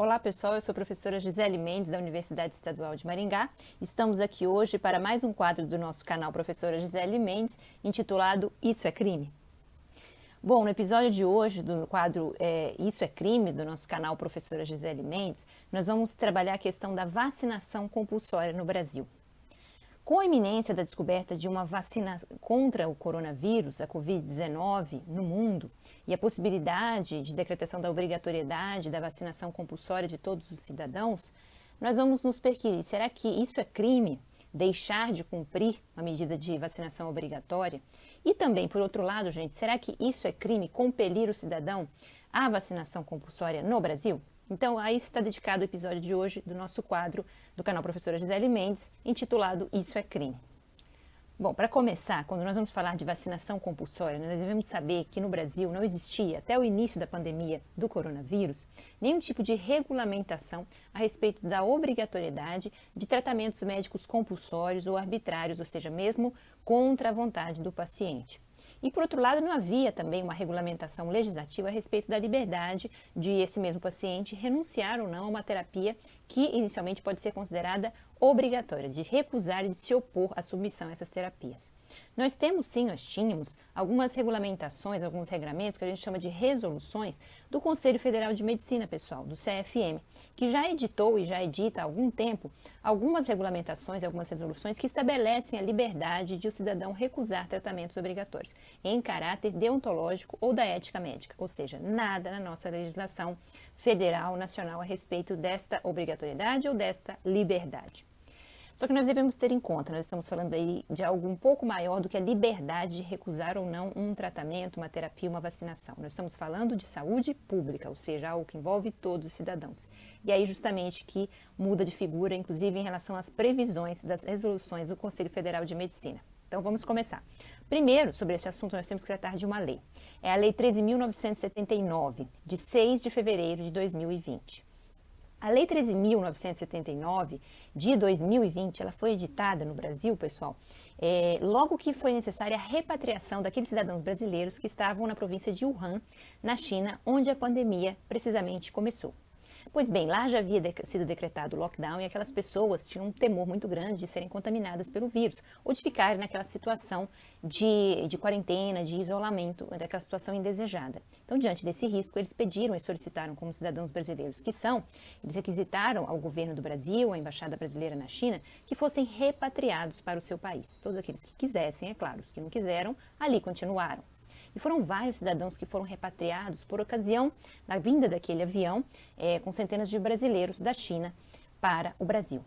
Olá pessoal, eu sou a professora Gisele Mendes da Universidade Estadual de Maringá. Estamos aqui hoje para mais um quadro do nosso canal Professora Gisele Mendes, intitulado Isso é Crime? Bom, no episódio de hoje do quadro Isso é Crime, do nosso canal Professora Gisele Mendes, nós vamos trabalhar a questão da vacinação compulsória no Brasil. Com a iminência da descoberta de uma vacina contra o coronavírus, a Covid-19, no mundo, e a possibilidade de decretação da obrigatoriedade da vacinação compulsória de todos os cidadãos, nós vamos nos perquirir, será que isso é crime? Deixar de cumprir a medida de vacinação obrigatória? E também, por outro lado, gente, será que isso é crime, compelir o cidadão à vacinação compulsória no Brasil? Então, a isso está dedicado o episódio de hoje do nosso quadro do canal Professora Gisele Mendes, intitulado Isso é Crime. Bom, para começar, quando nós vamos falar de vacinação compulsória, nós devemos saber que no Brasil não existia, até o início da pandemia do coronavírus, nenhum tipo de regulamentação a respeito da obrigatoriedade de tratamentos médicos compulsórios ou arbitrários, ou seja, mesmo contra a vontade do paciente. E, por outro lado, não havia também uma regulamentação legislativa a respeito da liberdade de esse mesmo paciente renunciar ou não a uma terapia que inicialmente pode ser considerada obrigatória, de recusar e de se opor à submissão a essas terapias. Nós tínhamos algumas regulamentações, alguns regramentos que a gente chama de resoluções do Conselho Federal de Medicina, pessoal, do CFM, que já editou e já edita há algum tempo algumas regulamentações, algumas resoluções que estabelecem a liberdade de o cidadão recusar tratamentos obrigatórios em caráter deontológico ou da ética médica, ou seja, nada na nossa legislação federal, nacional a respeito desta obrigatoriedade ou desta liberdade. Só que nós devemos ter em conta, nós estamos falando aí de algo um pouco maior do que a liberdade de recusar ou não um tratamento, uma terapia, uma vacinação. Nós estamos falando de saúde pública, ou seja, algo que envolve todos os cidadãos. E aí justamente que muda de figura, inclusive em relação às previsões das resoluções do Conselho Federal de Medicina. Então vamos começar. Primeiro, sobre esse assunto, nós temos que tratar de uma lei. É a Lei 13.979, de 6 de fevereiro de 2020. A Lei 13.979 de 2020, ela foi editada no Brasil, pessoal, logo que foi necessária a repatriação daqueles cidadãos brasileiros que estavam na província de Wuhan, na China, onde a pandemia precisamente começou. Pois bem, lá já havia sido decretado o lockdown e aquelas pessoas tinham um temor muito grande de serem contaminadas pelo vírus ou de ficarem naquela situação de quarentena, de isolamento, daquela situação indesejada. Então, diante desse risco, eles pediram e solicitaram, como cidadãos brasileiros que são, eles requisitaram ao governo do Brasil, à Embaixada Brasileira na China, que fossem repatriados para o seu país. Todos aqueles que quisessem, é claro, os que não quiseram, ali continuaram. E foram vários cidadãos que foram repatriados por ocasião da vinda daquele avião com centenas de brasileiros da China para o Brasil.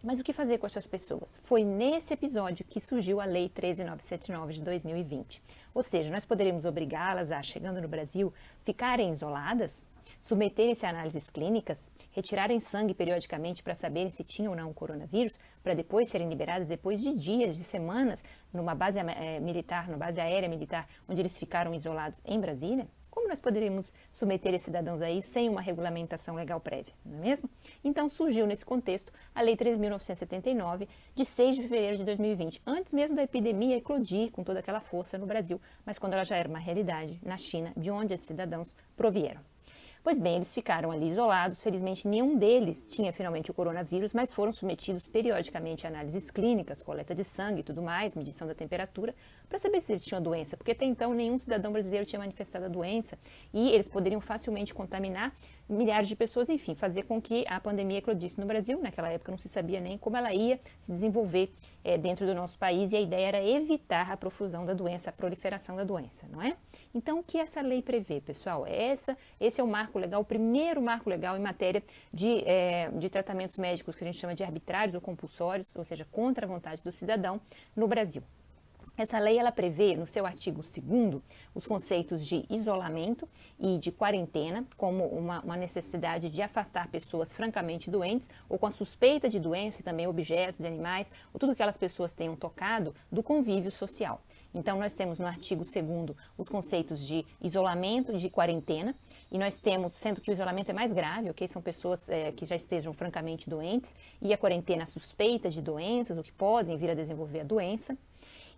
Mas o que fazer com essas pessoas? Foi nesse episódio que surgiu a Lei 13.979 de 2020. Ou seja, nós poderíamos obrigá-las a, chegando no Brasil, ficarem isoladas, submeterem-se a análises clínicas, retirarem sangue periodicamente para saberem se tinham ou não o coronavírus, para depois serem liberadas depois de dias, de semanas, numa base militar, numa base aérea militar, onde eles ficaram isolados em Brasília? Como nós poderíamos submeter esses cidadãos a isso sem uma regulamentação legal prévia, não é mesmo? Então surgiu nesse contexto a Lei 13.979, de 6 de fevereiro de 2020, antes mesmo da epidemia eclodir com toda aquela força no Brasil, mas quando ela já era uma realidade na China, de onde esses cidadãos provieram. Pois bem, eles ficaram ali isolados, felizmente nenhum deles tinha finalmente o coronavírus, mas foram submetidos periodicamente a análises clínicas, coleta de sangue e tudo mais, medição da temperatura, para saber se eles tinham a doença, porque até então nenhum cidadão brasileiro tinha manifestado a doença e eles poderiam facilmente contaminar milhares de pessoas, enfim, fazer com que a pandemia eclodisse no Brasil. Naquela época não se sabia nem como ela ia se desenvolver dentro do nosso país e a ideia era evitar a profusão da doença, a proliferação da doença, não é? Então, o que essa lei prevê, pessoal? Esse é o marco legal, o primeiro marco legal em matéria de tratamentos médicos que a gente chama de arbitrários ou compulsórios, ou seja, contra a vontade do cidadão no Brasil. Essa lei ela prevê, no seu artigo 2º, os conceitos de isolamento e de quarentena como uma necessidade de afastar pessoas francamente doentes ou com a suspeita de doença e também objetos de animais ou tudo que aquelas pessoas tenham tocado do convívio social. Então, nós temos no artigo 2º os conceitos de isolamento e de quarentena, e nós temos, sendo que o isolamento é mais grave, ok? São pessoas que já estejam francamente doentes, e a quarentena suspeita de doenças ou que podem vir a desenvolver a doença.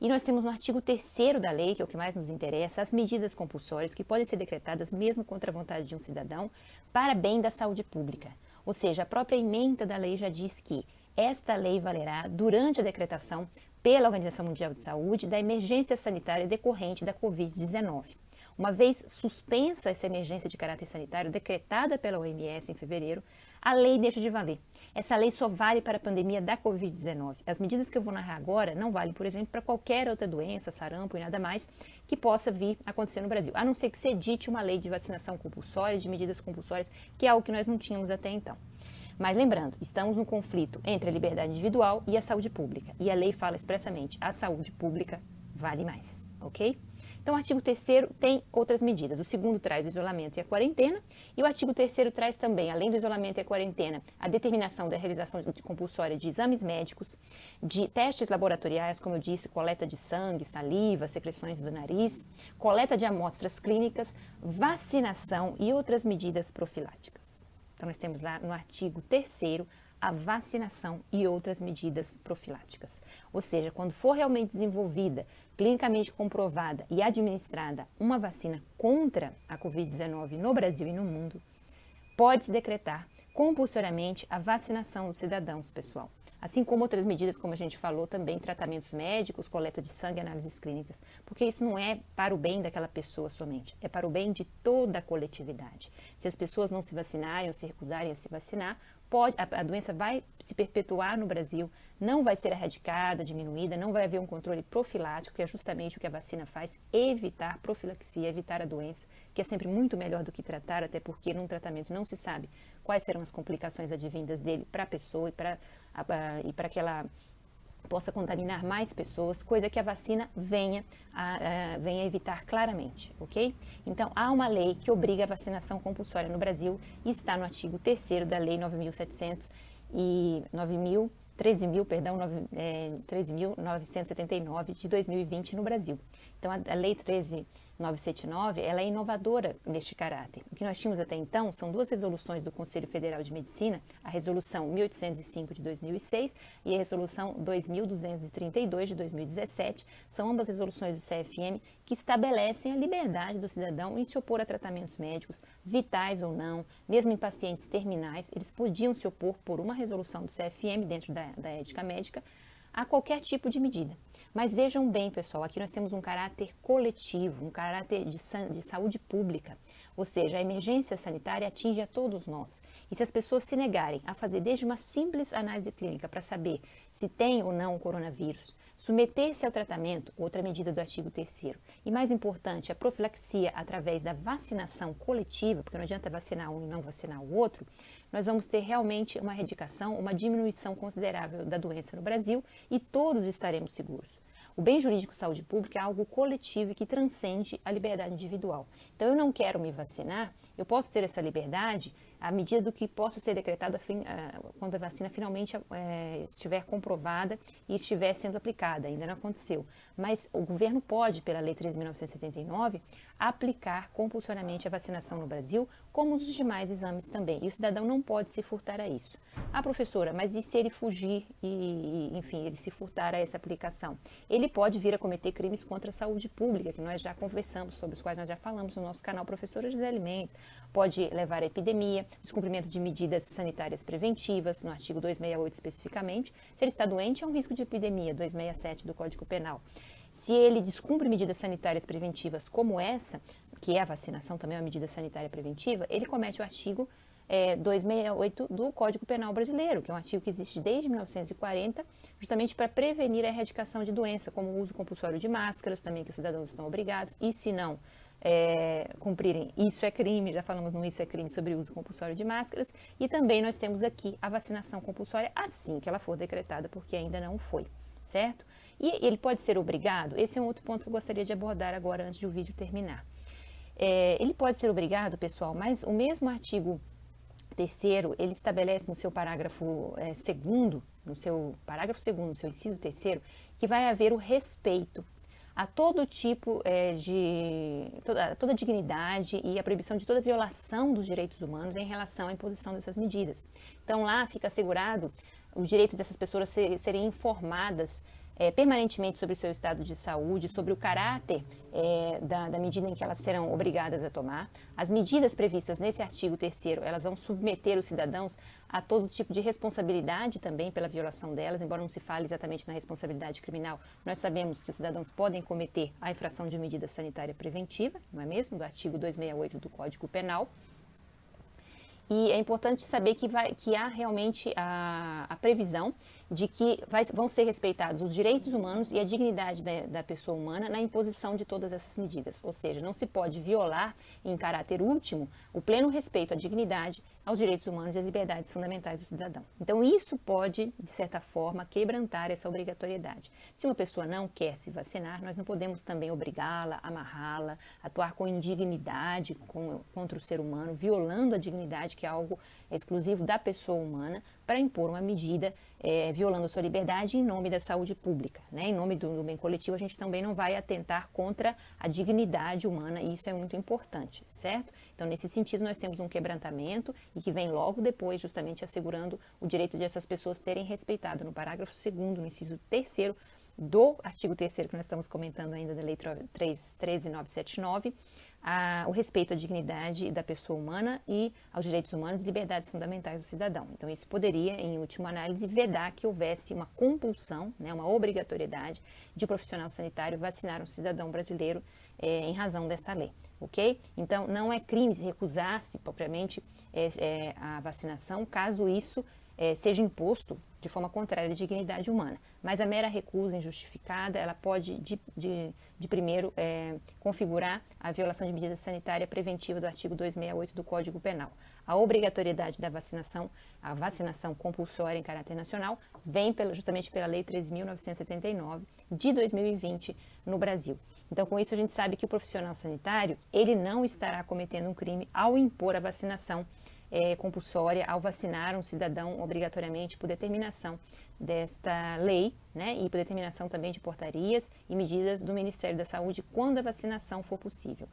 E nós temos no artigo 3º da lei, que é o que mais nos interessa, as medidas compulsórias que podem ser decretadas mesmo contra a vontade de um cidadão para bem da saúde pública. Ou seja, a própria ementa da lei já diz que esta lei valerá durante a decretação pela Organização Mundial de Saúde da emergência sanitária decorrente da Covid-19. Uma vez suspensa essa emergência de caráter sanitário decretada pela OMS em fevereiro, a lei deixa de valer. Essa lei só vale para a pandemia da Covid-19. As medidas que eu vou narrar agora não valem, por exemplo, para qualquer outra doença, sarampo e nada mais, que possa vir a acontecer no Brasil, a não ser que se edite uma lei de vacinação compulsória, de medidas compulsórias, que é algo que nós não tínhamos até então. Mas lembrando, estamos num conflito entre a liberdade individual e a saúde pública. E a lei fala expressamente, a saúde pública vale mais, ok? Então, o artigo 3º tem outras medidas. O 2º traz o isolamento e a quarentena. E o artigo 3º traz também, além do isolamento e a quarentena, a determinação da realização compulsória de exames médicos, de testes laboratoriais, como eu disse, coleta de sangue, saliva, secreções do nariz, coleta de amostras clínicas, vacinação e outras medidas profiláticas. Então, nós temos lá no artigo 3º a vacinação e outras medidas profiláticas. Ou seja, quando for realmente desenvolvida, clinicamente comprovada e administrada uma vacina contra a Covid-19 no Brasil e no mundo, pode-se decretar compulsoriamente a vacinação dos cidadãos, pessoal. Assim como outras medidas, como a gente falou também, tratamentos médicos, coleta de sangue, análises clínicas, porque isso não é para o bem daquela pessoa somente, é para o bem de toda a coletividade. Se as pessoas não se vacinarem ou se recusarem a se vacinar, a doença vai se perpetuar no Brasil, não vai ser erradicada, diminuída, não vai haver um controle profilático, que é justamente o que a vacina faz, evitar profilaxia, evitar a doença, que é sempre muito melhor do que tratar, até porque num tratamento não se sabe quais serão as complicações advindas dele para a pessoa e para que ela possa contaminar mais pessoas, coisa que a vacina venha a evitar claramente, ok? Então, há uma lei que obriga a vacinação compulsória no Brasil e está no artigo 3º da Lei 13.979 de 2020 no Brasil. Então, a Lei 13.979, ela é inovadora neste caráter. O que nós tínhamos até então são duas resoluções do Conselho Federal de Medicina, a Resolução 1805 de 2006 e a Resolução 2232 de 2017, são ambas resoluções do CFM que estabelecem a liberdade do cidadão em se opor a tratamentos médicos, vitais ou não, mesmo em pacientes terminais, eles podiam se opor por uma resolução do CFM dentro da ética médica a qualquer tipo de medida. Mas vejam bem, pessoal, aqui nós temos um caráter coletivo, um caráter de saúde pública, ou seja, a emergência sanitária atinge a todos nós. E se as pessoas se negarem a fazer desde uma simples análise clínica para saber se tem ou não o coronavírus, submeter-se ao tratamento, outra medida do artigo 3º, e mais importante, a profilaxia através da vacinação coletiva, porque não adianta vacinar um e não vacinar o outro, nós vamos ter realmente uma erradicação, uma diminuição considerável da doença no Brasil e todos estaremos seguros. O bem jurídico saúde pública é algo coletivo e que transcende a liberdade individual. Então, eu não quero me vacinar, eu posso ter essa liberdade à medida do que possa ser decretado quando a vacina finalmente estiver comprovada e estiver sendo aplicada. Ainda não aconteceu. Mas o governo pode, pela Lei 13.979, aplicar compulsoriamente a vacinação no Brasil, como os demais exames também. E o cidadão não pode se furtar a isso. Ah, professora, mas e se ele fugir enfim, ele se furtar a essa aplicação? Ele pode vir a cometer crimes contra a saúde pública, que nós já conversamos, sobre os quais nós já falamos no nosso canal Professora Gisele Mendes. Pode levar à epidemia, descumprimento de medidas sanitárias preventivas, no artigo 268 especificamente. Se ele está doente, é um risco de epidemia, 267 do Código Penal. Se ele descumpre medidas sanitárias preventivas como essa, que é a vacinação também é uma medida sanitária preventiva, ele comete o artigo 268 do Código Penal brasileiro, que é um artigo que existe desde 1940, justamente para prevenir a erradicação de doença, como o uso compulsório de máscaras, também que os cidadãos estão obrigados, e se não cumprirem, isso é crime, já falamos no Isso é Crime sobre o uso compulsório de máscaras, e também nós temos aqui a vacinação compulsória assim que ela for decretada, porque ainda não foi, certo? E ele pode ser obrigado, esse é um outro ponto que eu gostaria de abordar agora antes de o vídeo terminar. Ele pode ser obrigado, pessoal, mas o mesmo artigo 3º, ele estabelece no seu parágrafo 2º, no seu inciso 3º, que vai haver o respeito a todo tipo toda dignidade e a proibição de toda violação dos direitos humanos em relação à imposição dessas medidas. Então lá fica assegurado o direito dessas pessoas serem informadas permanentemente sobre o seu estado de saúde, sobre o caráter da medida em que elas serão obrigadas a tomar. As medidas previstas nesse artigo 3º, elas vão submeter os cidadãos a todo tipo de responsabilidade também pela violação delas, embora não se fale exatamente na responsabilidade criminal, nós sabemos que os cidadãos podem cometer a infração de medida sanitária preventiva, não é mesmo? Do artigo 268 do Código Penal. E é importante saber que há realmente a previsão de que vão ser respeitados os direitos humanos e a dignidade da pessoa humana na imposição de todas essas medidas. Ou seja, não se pode violar, em caráter último, o pleno respeito à dignidade, aos direitos humanos e às liberdades fundamentais do cidadão. Então, isso pode, de certa forma, quebrantar essa obrigatoriedade. Se uma pessoa não quer se vacinar, nós não podemos também obrigá-la, amarrá-la, atuar com indignidade contra o ser humano, violando a dignidade, que é algo exclusivo da pessoa humana, para impor uma medida violando a sua liberdade em nome da saúde pública, né? Em nome do bem coletivo, a gente também não vai atentar contra a dignidade humana, e isso é muito importante, certo? Então, nesse sentido, nós temos um quebrantamento e que vem logo depois, justamente assegurando o direito de essas pessoas terem respeitado, no parágrafo 2º, no inciso 3º do artigo 3º que nós estamos comentando ainda da Lei 13.979, o respeito à dignidade da pessoa humana e aos direitos humanos e liberdades fundamentais do cidadão. Então, isso poderia, em última análise, vedar que houvesse uma compulsão, né, uma obrigatoriedade de profissional sanitário vacinar um cidadão brasileiro em razão desta lei, ok? Então, não é crime se recusar-se propriamente a vacinação, caso isso seja imposto de forma contrária à dignidade humana. Mas a mera recusa injustificada, ela pode, de primeiro, configurar a violação de medida sanitária preventiva do artigo 268 do Código Penal. A obrigatoriedade da vacinação, a vacinação compulsória em caráter nacional, vem justamente pela Lei 13.979 de 2020 no Brasil. Então, com isso, a gente sabe que o profissional sanitário, ele não estará cometendo um crime ao impor a vacinação compulsória, ao vacinar um cidadão obrigatoriamente por determinação desta lei, né, e por determinação também de portarias e medidas do Ministério da Saúde quando a vacinação for possível.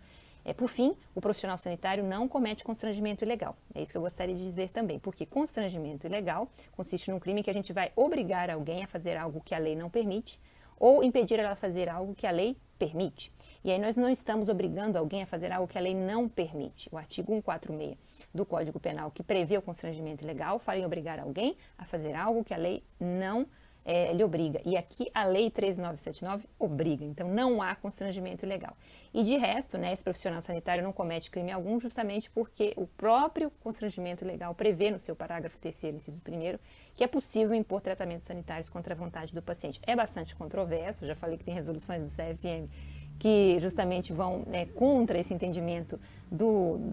Por fim, o profissional sanitário não comete constrangimento ilegal. É isso que eu gostaria de dizer também, porque constrangimento ilegal consiste num crime que a gente vai obrigar alguém a fazer algo que a lei não permite ou impedir ela a fazer algo que a lei permite. E aí nós não estamos obrigando alguém a fazer algo que a lei não permite. O artigo 146 do Código Penal, que prevê o constrangimento ilegal, fala em obrigar alguém a fazer algo que a lei não lhe obriga. E aqui a Lei 13.979 obriga, então não há constrangimento ilegal. E de resto, né, esse profissional sanitário não comete crime algum justamente porque o próprio constrangimento ilegal prevê no seu parágrafo 3º, inciso 1º, que é possível impor tratamentos sanitários contra a vontade do paciente. É bastante controverso, já falei que tem resoluções do CFM que justamente vão contra esse entendimento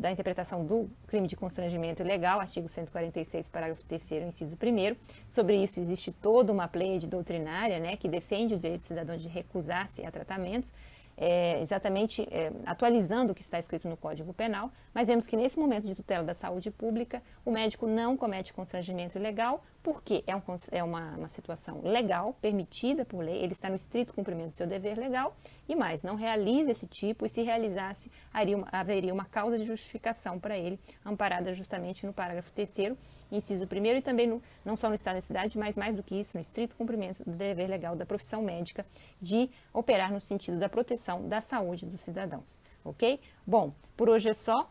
da interpretação do crime de constrangimento ilegal, artigo 146, parágrafo 3º, inciso 1º. Sobre isso existe toda uma pleiade doutrinária, né, que defende o direito do cidadão de recusar-se a tratamentos, exatamente atualizando o que está escrito no Código Penal, mas vemos que nesse momento de tutela da saúde pública, o médico não comete constrangimento ilegal, porque é uma situação legal, permitida por lei, ele está no estrito cumprimento do seu dever legal, e mais, não realiza esse tipo, e se realizasse, haveria uma causa de justificação para ele, amparada justamente no parágrafo 3º, inciso 1º, e também não só no estado da cidade, mas mais do que isso, no estrito cumprimento do dever legal da profissão médica de operar no sentido da proteção da saúde dos cidadãos, ok? Bom, por hoje é só.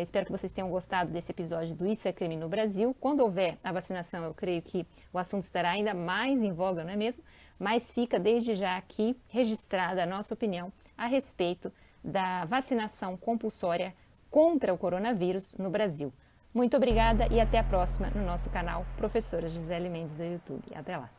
Espero que vocês tenham gostado desse episódio do Isso é Crime no Brasil. Quando houver a vacinação, eu creio que o assunto estará ainda mais em voga, não é mesmo? Mas fica desde já aqui registrada a nossa opinião a respeito da vacinação compulsória contra o coronavírus no Brasil. Muito obrigada e até a próxima no nosso canal Professora Gisele Mendes do YouTube. Até lá!